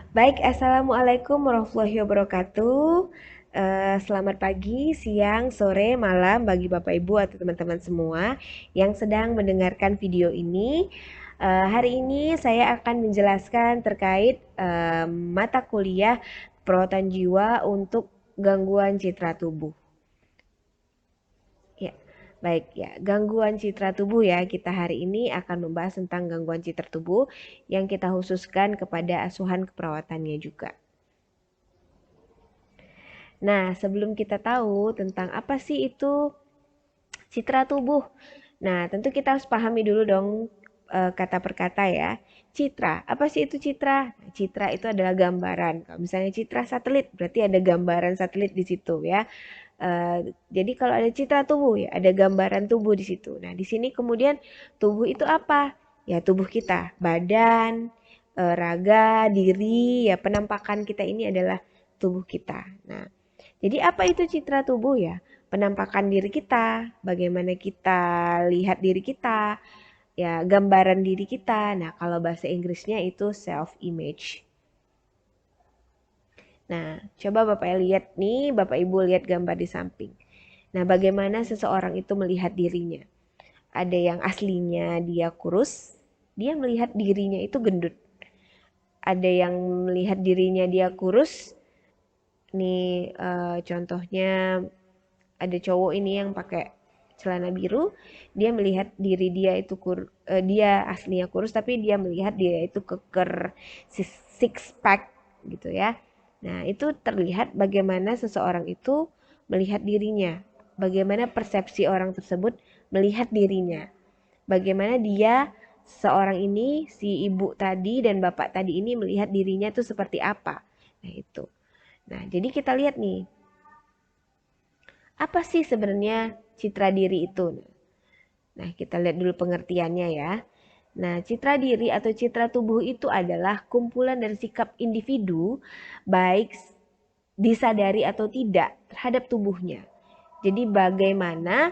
Baik, Assalamualaikum warahmatullahi wabarakatuh. Selamat pagi, siang, sore, malam bagi Bapak Ibu atau teman-teman semua yang sedang mendengarkan video ini. Hari ini saya akan menjelaskan terkait mata kuliah perawatan jiwa untuk gangguan citra tubuh. Ya, baik ya. Gangguan citra tubuh ya. Kita hari ini akan membahas tentang gangguan citra tubuh yang kita khususkan kepada asuhan keperawatannya juga. Nah, sebelum kita tahu tentang apa sih itu citra tubuh. Nah, tentu kita harus pahami dulu dong kata per kata ya. Citra, apa sih itu citra? Nah, citra itu adalah gambaran. Kalau misalnya citra satelit, berarti ada gambaran satelit di situ ya. Jadi kalau ada citra tubuh ya, ada gambaran tubuh di situ. Nah, di sini kemudian tubuh itu apa? Ya, tubuh kita, badan, raga, diri, ya penampakan kita ini adalah tubuh kita. Nah, jadi apa itu citra tubuh ya? Penampakan diri kita, bagaimana kita lihat diri kita, ya gambaran diri kita. Nah, kalau bahasa Inggrisnya itu self image. Nah, coba Bapak lihat nih, Bapak Ibu lihat gambar di samping. Nah, bagaimana seseorang itu melihat dirinya? Ada yang aslinya dia kurus, dia melihat dirinya itu gendut. Ada yang melihat dirinya dia kurus, nih contohnya ada cowok ini yang pakai celana biru, dia melihat diri dia itu dia aslinya kurus tapi dia melihat dia itu keker six pack gitu ya. Nah, itu terlihat bagaimana seseorang itu melihat dirinya, bagaimana persepsi orang tersebut melihat dirinya, bagaimana dia seorang ini, si ibu tadi dan bapak tadi ini melihat dirinya itu seperti apa. Nah, itu. Nah, jadi kita lihat nih, apa sih sebenarnya citra diri itu? Nah, kita lihat dulu pengertiannya ya. Nah, citra diri atau citra tubuh itu adalah kumpulan dari sikap individu, baik disadari atau tidak, terhadap tubuhnya. Jadi bagaimana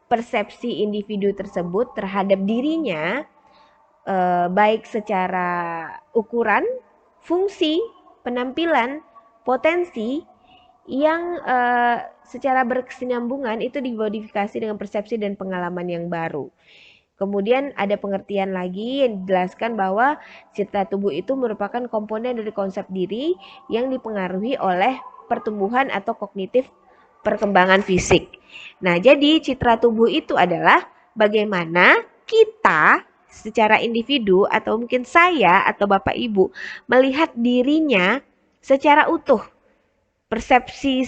persepsi individu tersebut terhadap dirinya, baik secara ukuran, fungsi, penampilan, potensi, yang secara berkesinambungan itu dimodifikasi dengan persepsi dan pengalaman yang baru. Kemudian ada pengertian lagi yang dijelaskan bahwa citra tubuh itu merupakan komponen dari konsep diri yang dipengaruhi oleh pertumbuhan atau kognitif perkembangan fisik. Nah, jadi citra tubuh itu adalah bagaimana kita secara individu atau mungkin saya atau Bapak Ibu melihat dirinya secara utuh. Persepsi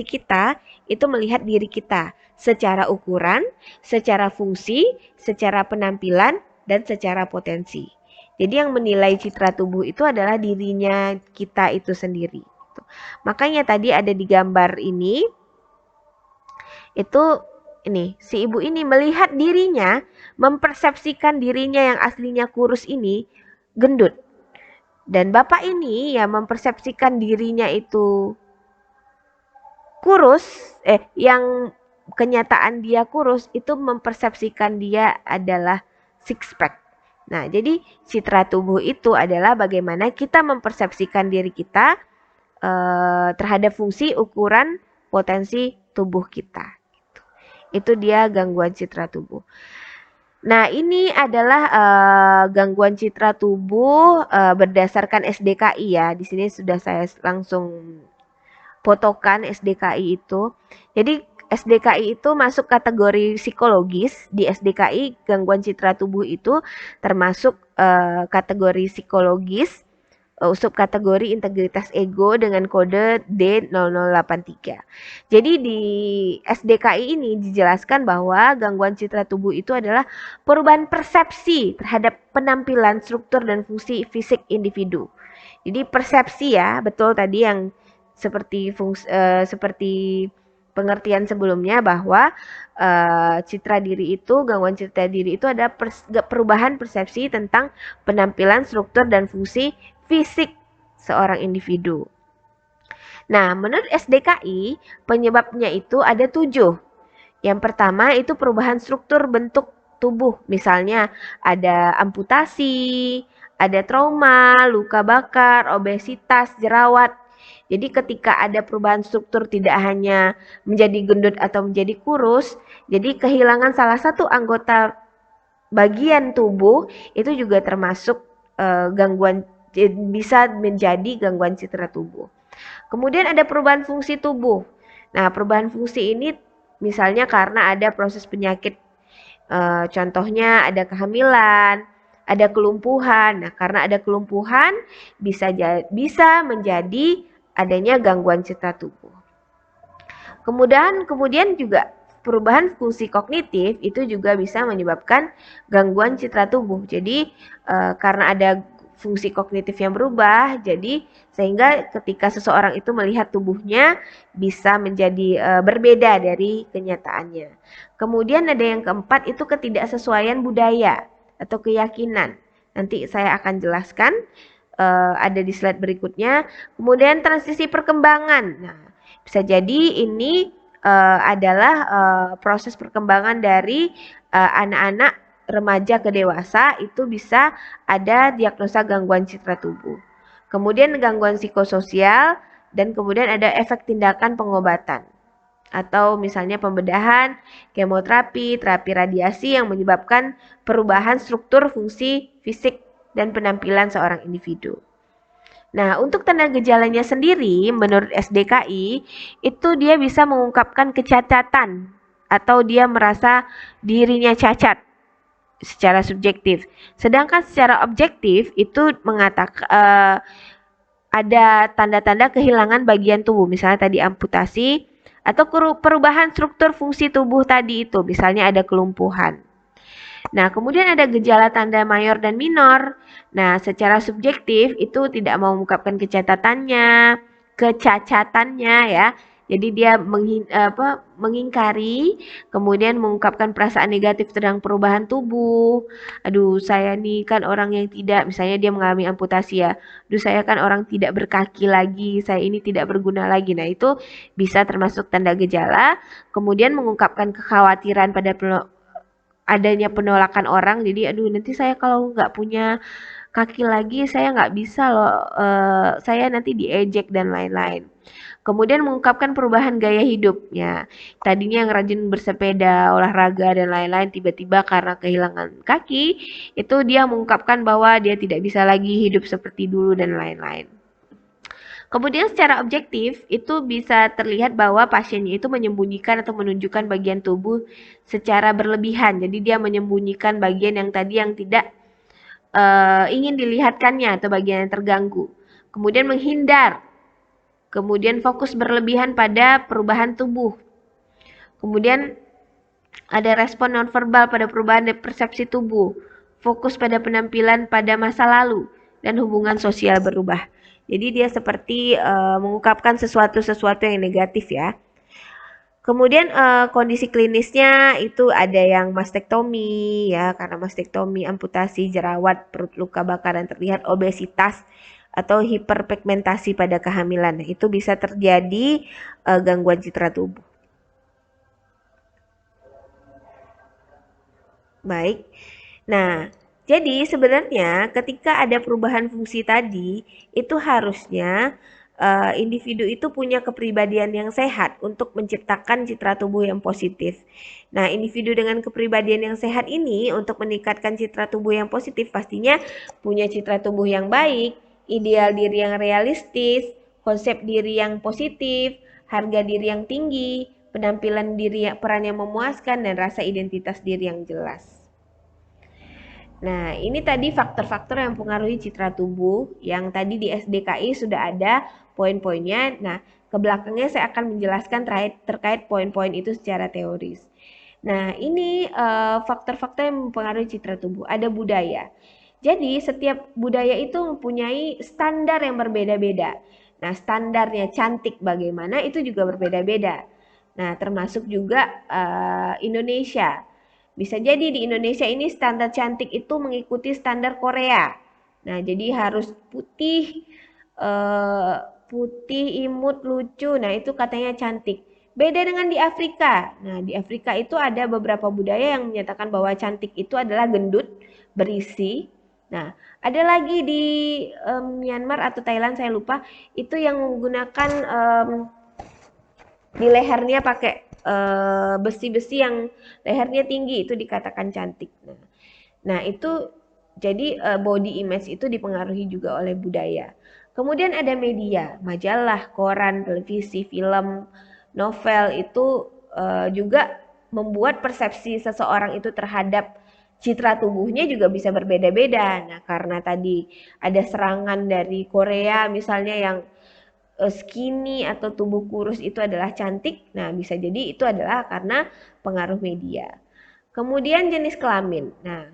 kita itu melihat diri kita secara ukuran, secara fungsi, secara penampilan, dan secara potensi. Jadi yang menilai citra tubuh itu adalah dirinya kita itu sendiri. Makanya tadi ada di gambar ini, itu ini si ibu ini melihat dirinya, mempersepsikan dirinya yang aslinya kurus ini gendut. Dan bapak ini ya mempersepsikan dirinya itu kurus, yang kenyataan dia kurus itu mempersepsikan dia adalah six pack. Nah, jadi citra tubuh itu adalah bagaimana kita mempersepsikan diri kita terhadap fungsi, ukuran, potensi tubuh kita. Itu dia gangguan citra tubuh. Nah, ini adalah gangguan citra tubuh berdasarkan SDKI ya. Di sini sudah saya langsung fotokan SDKI itu. Jadi SDKI itu masuk kategori psikologis. Di SDKI gangguan citra tubuh itu termasuk kategori psikologis, subkategori integritas ego dengan kode D0083. Jadi di SDKI ini dijelaskan bahwa gangguan citra tubuh itu adalah perubahan persepsi terhadap penampilan, struktur, dan fungsi fisik individu. Jadi persepsi ya, betul tadi yang seperti pengertian sebelumnya bahwa citra diri itu, gangguan citra diri itu ada perubahan persepsi tentang penampilan, struktur, dan fungsi fisik seorang individu. Nah, menurut SDKI, penyebabnya itu ada 7. Yang pertama itu perubahan struktur bentuk tubuh. Misalnya ada amputasi, ada trauma, luka bakar, obesitas, jerawat. Jadi ketika ada perubahan struktur tidak hanya menjadi gendut atau menjadi kurus, jadi kehilangan salah satu anggota bagian tubuh itu juga termasuk gangguan, bisa menjadi gangguan citra tubuh. Kemudian ada perubahan fungsi tubuh. Nah, perubahan fungsi ini misalnya karena ada proses penyakit, contohnya ada kehamilan, ada kelumpuhan. Nah, karena ada kelumpuhan bisa menjadi adanya gangguan citra tubuh. Kemudian juga perubahan fungsi kognitif itu juga bisa menyebabkan gangguan citra tubuh. Jadi karena ada fungsi kognitif yang berubah, jadi sehingga ketika seseorang itu melihat tubuhnya bisa menjadi berbeda dari kenyataannya. Kemudian ada yang keempat itu ketidaksesuaian budaya atau keyakinan. Nanti saya akan jelaskan, ada di slide berikutnya. Kemudian transisi perkembangan. Nah, bisa jadi ini adalah proses perkembangan dari anak-anak remaja ke dewasa, itu bisa ada diagnosa gangguan citra tubuh. Kemudian gangguan psikososial, dan kemudian ada efek tindakan pengobatan. Atau misalnya pembedahan, kemoterapi, terapi radiasi yang menyebabkan perubahan struktur fungsi fisik dan penampilan seorang individu. Nah, untuk tanda gejalanya sendiri, menurut SDKI, itu dia bisa mengungkapkan kecacatan atau dia merasa dirinya cacat secara subjektif. Sedangkan secara objektif itu mengatakan ada tanda-tanda kehilangan bagian tubuh, misalnya tadi amputasi atau perubahan struktur fungsi tubuh tadi itu, misalnya ada kelumpuhan. Nah, kemudian ada gejala tanda mayor dan minor. Nah, secara subjektif itu tidak mengungkapkan kecacatannya ya. Jadi dia mengingkari, kemudian mengungkapkan perasaan negatif tentang perubahan tubuh. Aduh, saya nih kan orang yang tidak, misalnya dia mengalami amputasi ya. Aduh, saya kan orang tidak berkaki lagi, saya ini tidak berguna lagi. Nah, itu bisa termasuk tanda gejala. Kemudian mengungkapkan kekhawatiran pada adanya penolakan orang, jadi aduh nanti saya kalau nggak punya kaki lagi saya nggak bisa loh, saya nanti diejek dan lain-lain. Kemudian mengungkapkan perubahan gaya hidupnya, tadinya yang rajin bersepeda, olahraga dan lain-lain, tiba-tiba karena kehilangan kaki itu dia mengungkapkan bahwa dia tidak bisa lagi hidup seperti dulu dan lain-lain. Kemudian secara objektif itu bisa terlihat bahwa pasiennya itu menyembunyikan atau menunjukkan bagian tubuh secara berlebihan. Jadi dia menyembunyikan bagian yang tadi yang tidak ingin dilihatkannya atau bagian yang terganggu. Kemudian menghindar. Kemudian fokus berlebihan pada perubahan tubuh. Kemudian ada respon nonverbal pada perubahan persepsi tubuh. Fokus pada penampilan pada masa lalu dan hubungan sosial berubah. Jadi dia seperti mengungkapkan sesuatu yang negatif ya. Kemudian kondisi klinisnya itu ada yang mastektomi ya, karena mastektomi, amputasi, jerawat, perut luka bakar dan terlihat obesitas atau hiperpigmentasi pada kehamilan. Nah, itu bisa terjadi gangguan citra tubuh. Baik. Nah, jadi sebenarnya ketika ada perubahan fungsi tadi, itu harusnya individu itu punya kepribadian yang sehat untuk menciptakan citra tubuh yang positif. Nah, individu dengan kepribadian yang sehat ini untuk meningkatkan citra tubuh yang positif pastinya punya citra tubuh yang baik, ideal diri yang realistis, konsep diri yang positif, harga diri yang tinggi, penampilan diri peran yang memuaskan, dan rasa identitas diri yang jelas. Nah, ini tadi faktor-faktor yang mempengaruhi citra tubuh yang tadi di SDKI sudah ada poin-poinnya. Nah, ke belakangnya saya akan menjelaskan terkait poin-poin itu secara teoris. Nah, ini faktor-faktor yang mempengaruhi citra tubuh. Ada budaya. Jadi, setiap budaya itu mempunyai standar yang berbeda-beda. Nah, standarnya cantik bagaimana itu juga berbeda-beda. Nah, termasuk juga Indonesia. Bisa jadi di Indonesia ini standar cantik itu mengikuti standar Korea. Nah, jadi harus putih, imut, lucu. Nah, itu katanya cantik. Beda dengan di Afrika. Nah, di Afrika itu ada beberapa budaya yang menyatakan bahwa cantik itu adalah gendut, berisi. Nah, ada lagi di Myanmar atau Thailand saya lupa, itu yang menggunakan di lehernya pakai besi-besi yang lehernya tinggi, itu dikatakan cantik. Nah itu jadi body image itu dipengaruhi juga oleh budaya. Kemudian ada media, majalah, koran, televisi, film, novel itu juga membuat persepsi seseorang itu terhadap citra tubuhnya juga bisa berbeda-beda. Nah, karena tadi ada serangan dari Korea misalnya yang skinny atau tubuh kurus itu adalah cantik. Nah, bisa jadi itu adalah karena pengaruh media. Kemudian jenis kelamin. Nah,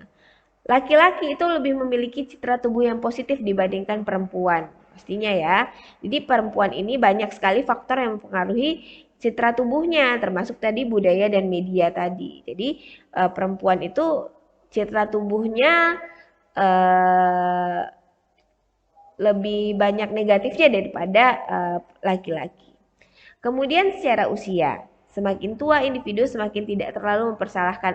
laki-laki itu lebih memiliki citra tubuh yang positif dibandingkan perempuan. Pastinya ya. Jadi perempuan ini banyak sekali faktor yang mempengaruhi citra tubuhnya, termasuk tadi budaya dan media tadi. Jadi perempuan itu citra tubuhnya eh, lebih banyak negatifnya daripada laki-laki. Kemudian secara usia, semakin tua individu semakin tidak terlalu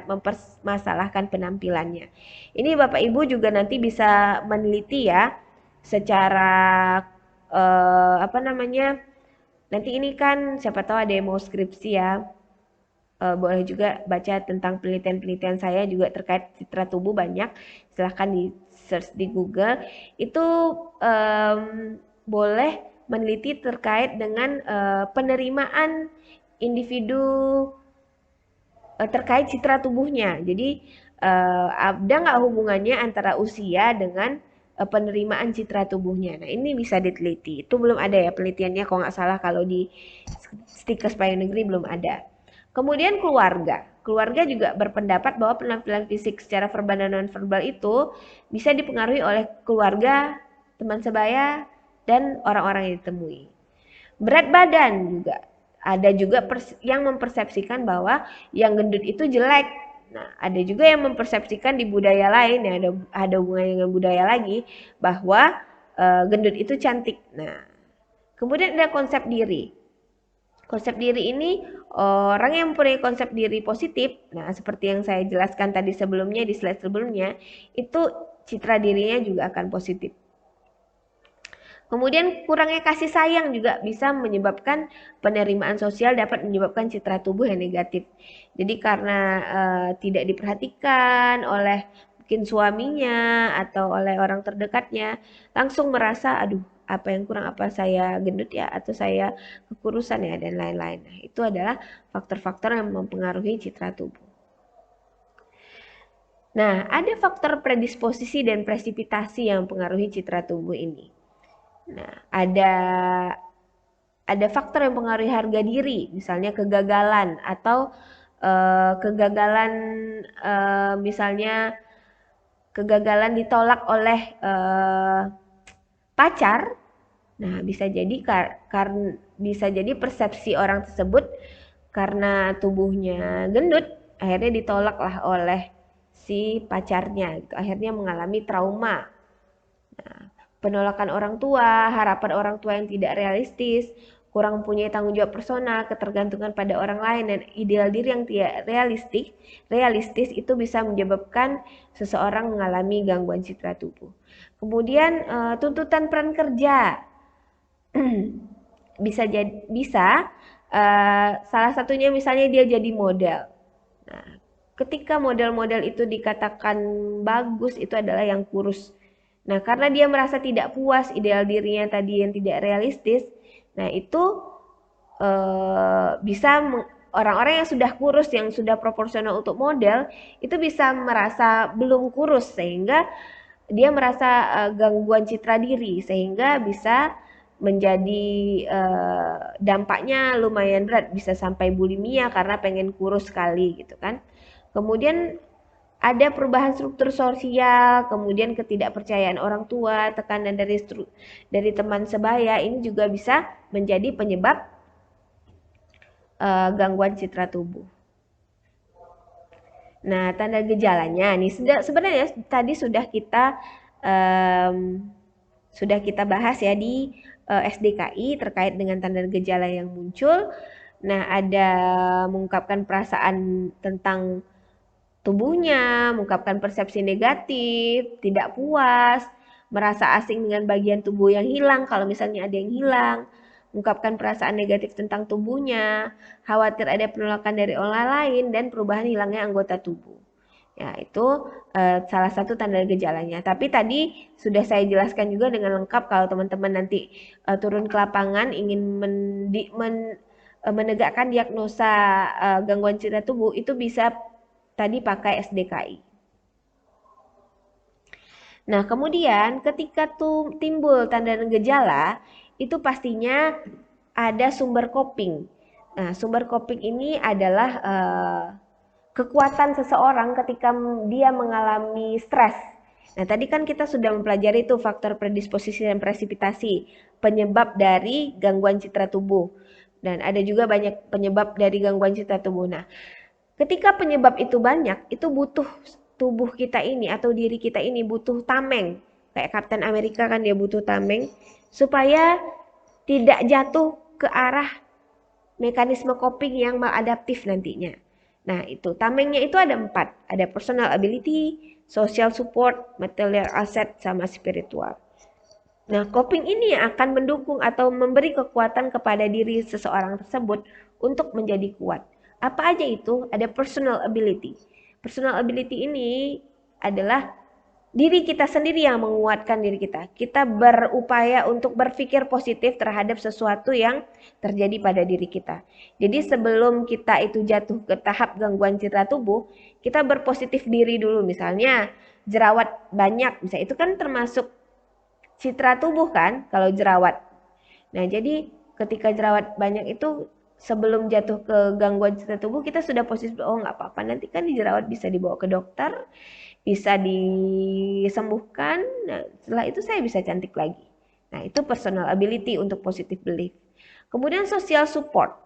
mempermasalahkan penampilannya. Ini Bapak Ibu juga nanti bisa meneliti ya secara apa namanya? Nanti ini kan siapa tahu ada yang mau skripsi ya. Boleh juga baca tentang penelitian-penelitian saya juga terkait citra tubuh banyak. Silahkan di search di Google. Itu boleh meneliti terkait dengan penerimaan individu terkait citra tubuhnya. Jadi ada nggak hubungannya antara usia dengan penerimaan citra tubuhnya. Nah ini bisa diteliti. Itu belum ada ya penelitiannya kalau nggak salah kalau di Stikers Payung Negeri belum ada. Kemudian keluarga. Keluarga juga berpendapat bahwa penampilan fisik secara verbal dan non-verbal itu bisa dipengaruhi oleh keluarga, teman sebaya, dan orang-orang yang ditemui. Berat badan juga. Ada juga yang mempersepsikan bahwa yang gendut itu jelek. Nah, ada juga yang mempersepsikan di budaya lain, ya ada hubungannya dengan budaya lagi, bahwa gendut itu cantik. Nah, kemudian ada konsep diri. Konsep diri ini orang yang mempunyai konsep diri positif, nah seperti yang saya jelaskan tadi sebelumnya di slide sebelumnya, itu citra dirinya juga akan positif. Kemudian kurangnya kasih sayang juga bisa menyebabkan penerimaan sosial dapat menyebabkan citra tubuh yang negatif. Jadi karena tidak diperhatikan oleh mungkin suaminya atau oleh orang terdekatnya, langsung merasa aduh apa yang kurang, apa saya gendut ya atau saya kekurusan ya dan lain-lain. Nah, itu adalah faktor-faktor yang mempengaruhi citra tubuh. Nah, ada faktor predisposisi dan presipitasi yang mempengaruhi citra tubuh ini. Nah, ada faktor yang mempengaruhi harga diri, misalnya kegagalan atau kegagalan misalnya kegagalan ditolak oleh pacar. Nah, bisa jadi persepsi orang tersebut karena tubuhnya gendut, akhirnya ditolaklah oleh si pacarnya gitu. Akhirnya mengalami trauma. Nah, penolakan orang tua, harapan orang tua yang tidak realistis, kurang mempunyai tanggung jawab personal, ketergantungan pada orang lain, dan ideal diri yang tidak realistis itu bisa menyebabkan seseorang mengalami gangguan citra tubuh. Kemudian tuntutan peran kerja bisa salah satunya misalnya dia jadi model. Nah, ketika model-model itu dikatakan bagus itu adalah yang kurus. Nah, karena dia merasa tidak puas ideal dirinya tadi yang tidak realistis, nah itu bisa orang-orang yang sudah kurus, yang sudah proporsional untuk model, itu bisa merasa belum kurus sehingga dia merasa gangguan citra diri sehingga bisa menjadi dampaknya lumayan berat, bisa sampai bulimia karena pengen kurus sekali gitu kan. Kemudian ada perubahan struktur sosial, kemudian ketidakpercayaan orang tua, tekanan dari teman sebaya, ini juga bisa menjadi penyebab gangguan citra tubuh. Nah, tanda gejalanya nih sebenarnya tadi sudah kita bahas ya di SDKI terkait dengan tanda gejala yang muncul. Nah, ada mengungkapkan perasaan tentang tubuhnya, mengungkapkan persepsi negatif, tidak puas, merasa asing dengan bagian tubuh yang hilang kalau misalnya ada yang hilang, mengungkapkan perasaan negatif tentang tubuhnya, khawatir ada penolakan dari orang lain, dan perubahan hilangnya anggota tubuh. Ya, itu salah satu tanda gejalanya. Tapi tadi sudah saya jelaskan juga dengan lengkap kalau teman-teman nanti turun ke lapangan ingin menegakkan diagnosa gangguan cedera tubuh, itu bisa tadi pakai SDKI. Nah, kemudian ketika timbul tanda dan gejala, itu pastinya ada sumber coping. Nah, sumber coping ini adalah kekuatan seseorang ketika dia mengalami stres. Nah, tadi kan kita sudah mempelajari itu faktor predisposisi dan presipitasi, penyebab dari gangguan citra tubuh. Dan ada juga banyak penyebab dari gangguan citra tubuh. Nah, ketika penyebab itu banyak, itu butuh tubuh kita ini atau diri kita ini butuh tameng. Kayak Kapten Amerika kan dia butuh tameng supaya tidak jatuh ke arah mekanisme coping yang maladaptif nantinya. Nah, itu tamengnya itu ada 4. Ada personal ability, social support, material asset, sama spiritual. Nah, coping ini akan mendukung atau memberi kekuatan kepada diri seseorang tersebut untuk menjadi kuat. Apa aja itu? Ada personal ability. Personal ability ini adalah diri kita sendiri yang menguatkan diri kita. Kita berupaya untuk berpikir positif terhadap sesuatu yang terjadi pada diri kita. Jadi sebelum kita itu jatuh ke tahap gangguan citra tubuh, kita berpositif diri dulu. Misalnya jerawat banyak, misalnya itu kan termasuk citra tubuh kan kalau jerawat. Nah, jadi ketika jerawat banyak itu sebelum jatuh ke gangguan citra tubuh kita sudah positif, oh nggak apa-apa, nanti kan jerawat bisa dibawa ke dokter, bisa disembuhkan. Nah, setelah itu saya bisa cantik lagi. Nah, itu personal ability untuk positive belief. Kemudian social support.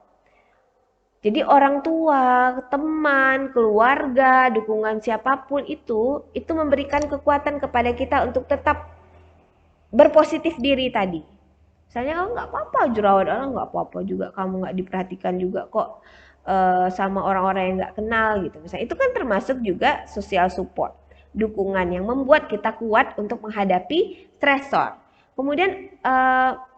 Jadi orang tua, teman, keluarga, dukungan siapapun itu memberikan kekuatan kepada kita untuk tetap berpositif diri tadi. Misalnya, oh nggak apa-apa jerawat orang, nggak apa-apa juga, kamu nggak diperhatikan juga kok sama orang-orang yang nggak kenal gitu. Misalnya itu kan termasuk juga social support, dukungan yang membuat kita kuat untuk menghadapi stresor. Kemudian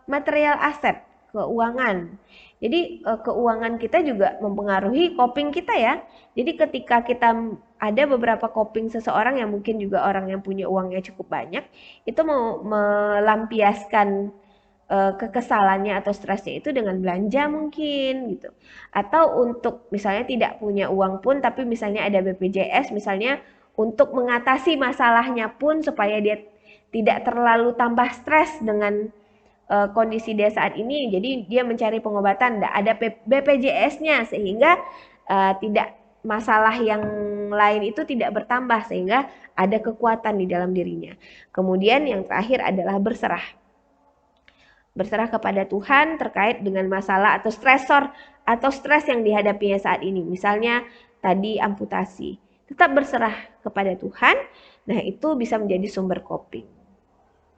material aset, keuangan. Jadi keuangan kita juga mempengaruhi coping kita ya. Jadi ketika kita ada beberapa coping seseorang yang mungkin juga orang yang punya uangnya cukup banyak, itu mau melampiaskan kekesalannya atau stresnya itu dengan belanja mungkin gitu. Atau untuk misalnya tidak punya uang pun tapi misalnya ada BPJS misalnya untuk mengatasi masalahnya pun supaya dia tidak terlalu tambah stres dengan kondisi dia saat ini. Jadi dia mencari pengobatan, ada BPJS-nya sehingga tidak masalah yang lain itu tidak bertambah sehingga ada kekuatan di dalam dirinya. Kemudian yang terakhir adalah berserah. Berserah kepada Tuhan terkait dengan masalah atau stresor atau stres yang dihadapinya saat ini. Misalnya tadi amputasi. Tetap berserah kepada Tuhan. Nah, itu bisa menjadi sumber coping.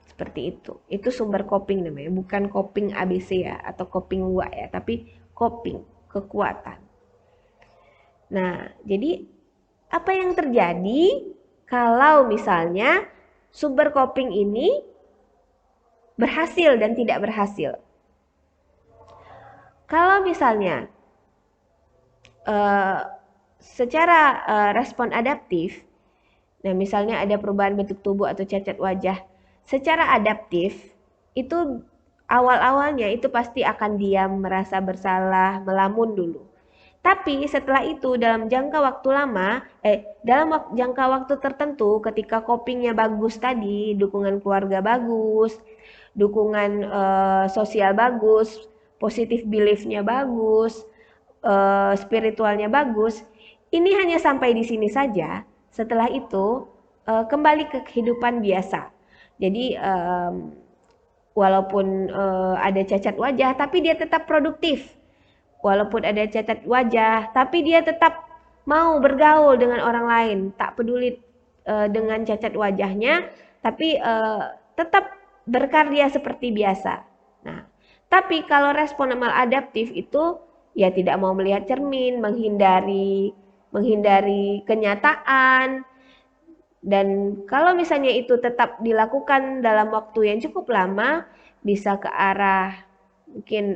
Seperti itu. Itu sumber coping namanya, bukan coping ABC ya atau coping luak ya, tapi coping, kekuatan. Nah, jadi apa yang terjadi kalau misalnya sumber coping ini berhasil dan tidak berhasil? Kalau misalnya secara respon adaptif, nah misalnya ada perubahan bentuk tubuh atau cacat wajah, secara adaptif itu awal-awalnya itu pasti akan diam, merasa bersalah, melamun dulu. Tapi setelah itu dalam jangka waktu lama, dalam jangka waktu tertentu ketika copingnya bagus tadi, dukungan keluarga bagus, dukungan sosial bagus, positif beliefnya bagus, spiritualnya bagus, ini hanya sampai di sini saja. Setelah itu kembali ke kehidupan biasa. Jadi walaupun ada cacat wajah, tapi dia tetap produktif. Walaupun ada cacat wajah, tapi dia tetap mau bergaul dengan orang lain, tak peduli dengan cacat wajahnya, tapi tetap berkarya seperti biasa. Nah, tapi kalau respon maladaptif itu ya tidak mau melihat cermin, menghindari menghindari kenyataan. Dan kalau misalnya itu tetap dilakukan dalam waktu yang cukup lama, bisa ke arah mungkin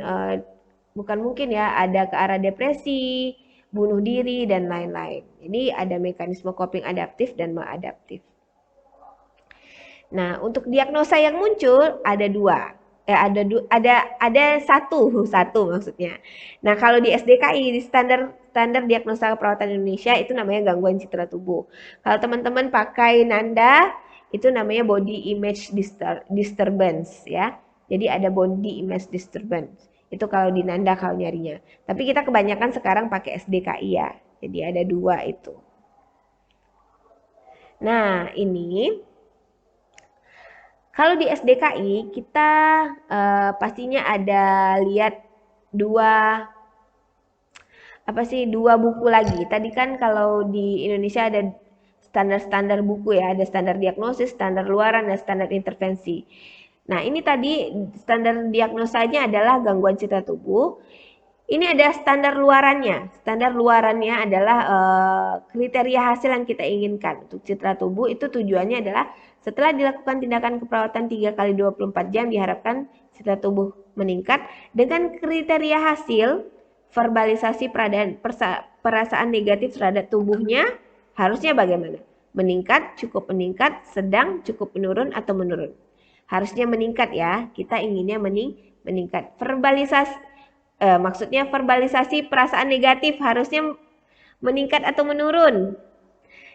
bukan mungkin ya, ada ke arah depresi, bunuh diri dan lain-lain. Jadi ada mekanisme coping adaptif dan maladaptif. Nah, untuk diagnosa yang muncul ada dua. Ada satu maksudnya. Nah, kalau di SDKI di standar diagnosa keperawatan Indonesia itu namanya gangguan citra tubuh. Kalau teman-teman pakai Nanda itu namanya body image disturbance ya. Jadi ada body image disturbance. Itu kalau di Nanda kalau nyarinya. Tapi kita kebanyakan sekarang pakai SDKI ya. Jadi ada dua itu. Nah, ini kalau di SDKI kita pastinya ada lihat dua dua buku lagi. Tadi kan kalau di Indonesia ada standar-standar buku ya, ada standar diagnosis, standar luaran, dan standar intervensi. Nah, ini tadi standar diagnosanya adalah gangguan citra tubuh. Ini ada standar luarannya. Standar luarannya adalah kriteria hasil yang kita inginkan. Untuk citra tubuh itu tujuannya adalah setelah dilakukan tindakan keperawatan 3 kali 24 jam diharapkan citra tubuh meningkat dengan kriteria hasil verbalisasi perasaan negatif terhadap tubuhnya harusnya bagaimana? Meningkat, cukup meningkat, sedang, cukup menurun atau menurun. Harusnya meningkat ya. Kita inginnya meningkat. Maksudnya verbalisasi perasaan negatif harusnya meningkat atau menurun?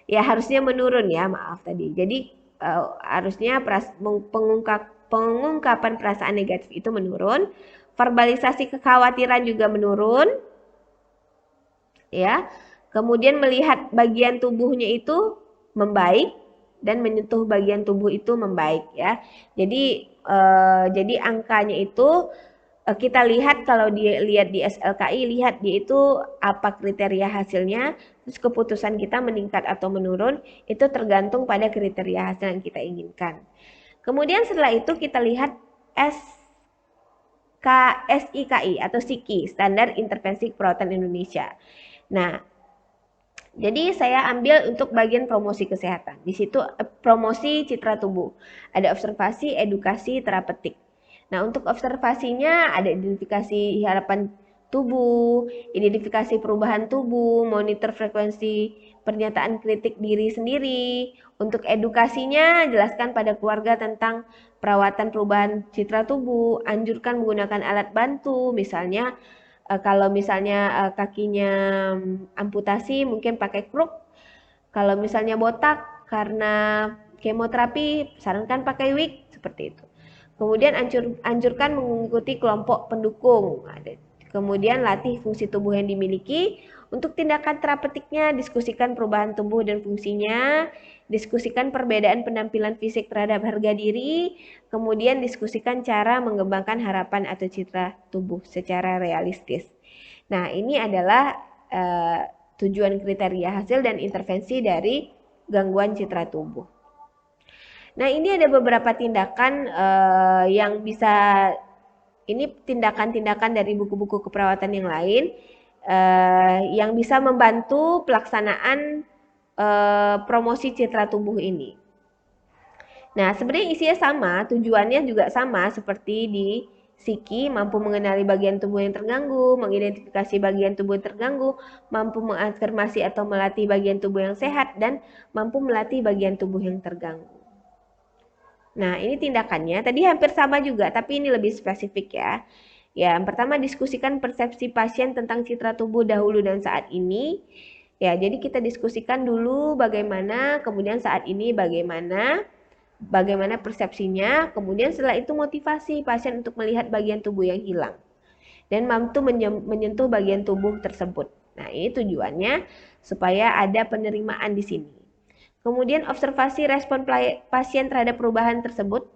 Ya harusnya menurun ya, maaf tadi. Jadi harusnya pengungkapan perasaan negatif itu menurun. Verbalisasi kekhawatiran juga menurun. Ya. Kemudian melihat bagian tubuhnya itu membaik dan menyentuh bagian tubuh itu membaik ya. Jadi angkanya itu kita lihat kalau dilihat di SLKI, lihat dia itu apa kriteria hasilnya, terus keputusan kita meningkat atau menurun, itu tergantung pada kriteria hasil yang kita inginkan. Kemudian setelah itu kita lihat SIKI atau SIKI, Standar Intervensi Keperawatan Indonesia. Nah, jadi saya ambil untuk bagian promosi kesehatan. Di situ promosi citra tubuh. Ada observasi, edukasi, terapeutik. Nah, untuk observasinya ada identifikasi harapan tubuh, identifikasi perubahan tubuh, monitor frekuensi pernyataan kritik diri sendiri. Untuk edukasinya, jelaskan pada keluarga tentang perawatan perubahan citra tubuh, anjurkan menggunakan alat bantu, misalnya kalau misalnya kakinya amputasi mungkin pakai kruk. Kalau misalnya botak karena kemoterapi sarankan pakai wig seperti itu. Kemudian anjurkan mengikuti kelompok pendukung. Kemudian latih fungsi tubuh yang dimiliki. Untuk tindakan terapeutiknya, diskusikan perubahan tubuh dan fungsinya, diskusikan perbedaan penampilan fisik terhadap harga diri, kemudian diskusikan cara mengembangkan harapan atau citra tubuh secara realistis. Nah, ini adalah tujuan kriteria hasil dan intervensi dari gangguan citra tubuh. Nah, ini ada beberapa tindakan yang bisa, ini tindakan-tindakan dari buku-buku keperawatan yang lain yang bisa membantu pelaksanaan promosi citra tubuh ini. Nah, sebenarnya isinya sama, tujuannya juga sama seperti di SIKI, mampu mengenali bagian tubuh yang terganggu, mengidentifikasi bagian tubuh yang terganggu, mampu mengafirmasi atau melatih bagian tubuh yang sehat, dan mampu melatih bagian tubuh yang terganggu. Nah, ini tindakannya. Tadi hampir sama juga, tapi ini lebih spesifik ya. Ya, yang pertama diskusikan persepsi pasien tentang citra tubuh dahulu dan saat ini. Ya, jadi kita diskusikan dulu bagaimana, kemudian saat ini bagaimana persepsinya, kemudian setelah itu motivasi pasien untuk melihat bagian tubuh yang hilang dan mampu menyentuh bagian tubuh tersebut. Nah, ini tujuannya supaya ada penerimaan di sini. Kemudian observasi respon pasien terhadap perubahan tersebut.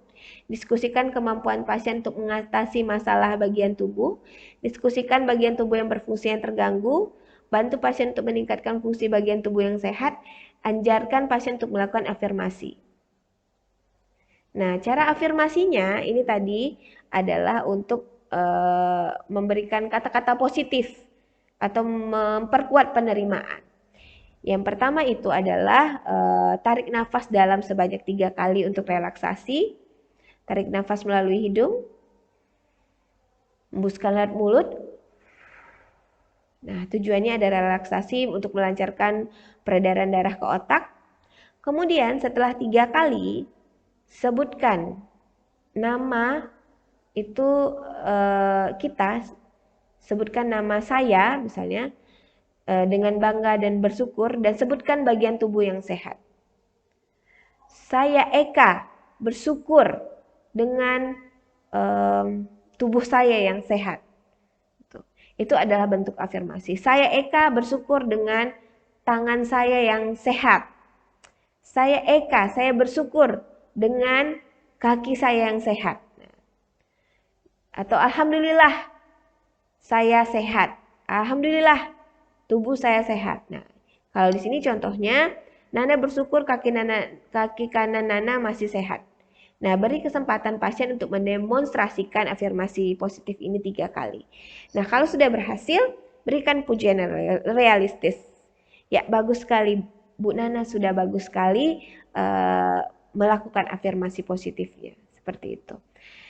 Diskusikan kemampuan pasien untuk mengatasi masalah bagian tubuh. Diskusikan bagian tubuh yang berfungsi yang terganggu. Bantu pasien untuk meningkatkan fungsi bagian tubuh yang sehat. Anjarkan pasien untuk melakukan afirmasi. Nah, cara afirmasinya ini tadi adalah untuk memberikan kata-kata positif atau memperkuat penerimaan. Yang pertama itu adalah tarik nafas dalam sebanyak 3 kali untuk relaksasi. Tarik nafas melalui hidung, hembuskan lewat mulut. Nah, tujuannya ada relaksasi untuk melancarkan peredaran darah ke otak. Kemudian setelah 3 kali, sebutkan nama itu kita sebutkan nama saya misalnya dengan bangga dan bersyukur dan sebutkan bagian tubuh yang sehat. Saya Eka bersyukur dengan tubuh saya yang sehat. Itu adalah bentuk afirmasi. Saya Eka bersyukur dengan tangan saya yang sehat. Saya Eka, saya bersyukur dengan kaki saya yang sehat. Atau alhamdulillah saya sehat. Alhamdulillah tubuh saya sehat. Nah, kalau di sini contohnya Nana bersyukur kaki kanan Nana masih sehat. Nah, beri kesempatan pasien untuk mendemonstrasikan afirmasi positif ini 3 kali. Nah, kalau sudah berhasil, berikan pujian realistis. Ya, bagus sekali Bu Nana, sudah bagus sekali melakukan afirmasi positifnya. Seperti itu.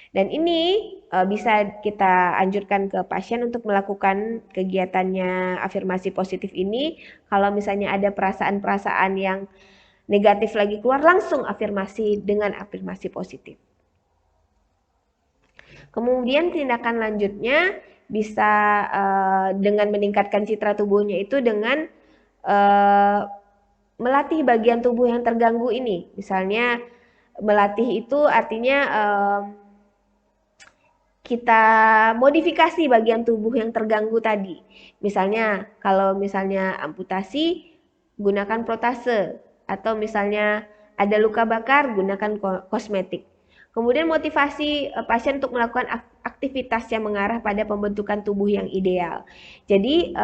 Dan ini bisa kita anjurkan ke pasien untuk melakukan kegiatannya afirmasi positif ini. Kalau misalnya ada perasaan-perasaan yang negatif lagi keluar, langsung afirmasi dengan afirmasi positif. Kemudian tindakan lanjutnya bisa dengan meningkatkan citra tubuhnya itu dengan melatih bagian tubuh yang terganggu ini. Misalnya melatih itu artinya kita modifikasi bagian tubuh yang terganggu tadi. Misalnya kalau misalnya amputasi, gunakan protase. Atau misalnya ada luka bakar, gunakan kosmetik. Kemudian motivasi pasien untuk melakukan aktivitas yang mengarah pada pembentukan tubuh yang ideal. Jadi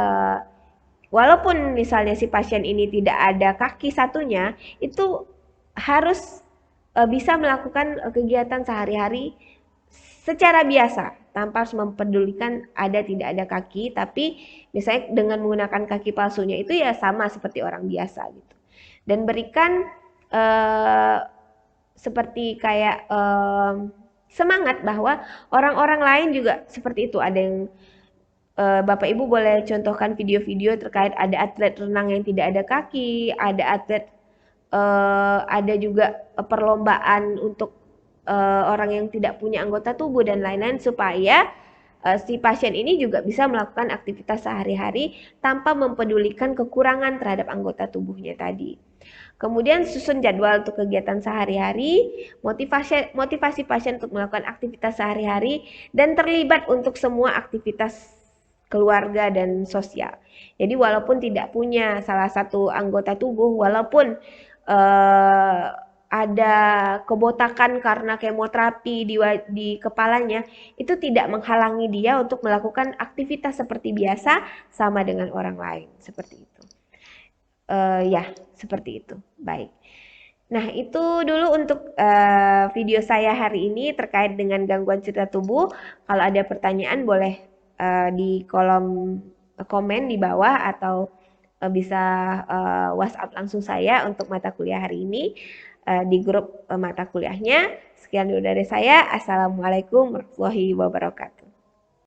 walaupun misalnya si pasien ini tidak ada kaki satunya, itu harus bisa melakukan kegiatan sehari-hari secara biasa tanpa harus mempedulikan ada tidak ada kaki, tapi misalnya dengan menggunakan kaki palsunya itu ya sama seperti orang biasa gitu. Dan berikan seperti kayak semangat bahwa orang-orang lain juga seperti itu. Ada yang Bapak Ibu boleh contohkan video-video terkait ada atlet renang yang tidak ada kaki, ada atlet ada juga perlombaan untuk orang yang tidak punya anggota tubuh dan lain-lain supaya si pasien ini juga bisa melakukan aktivitas sehari-hari tanpa mempedulikan kekurangan terhadap anggota tubuhnya tadi. Kemudian susun jadwal untuk kegiatan sehari-hari, motivasi pasien untuk melakukan aktivitas sehari-hari dan terlibat untuk semua aktivitas keluarga dan sosial. Jadi walaupun tidak punya salah satu anggota tubuh, walaupun ada kebotakan karena kemoterapi di kepalanya, itu tidak menghalangi dia untuk melakukan aktivitas seperti biasa sama dengan orang lain, seperti itu. Ya, seperti itu. Baik. Nah, itu dulu untuk video saya hari ini terkait dengan gangguan citra tubuh. Kalau ada pertanyaan boleh di kolom komen di bawah atau bisa WhatsApp langsung saya untuk mata kuliah hari ini di grup mata kuliahnya. Sekian dulu dari saya. Assalamualaikum warahmatullahi wabarakatuh.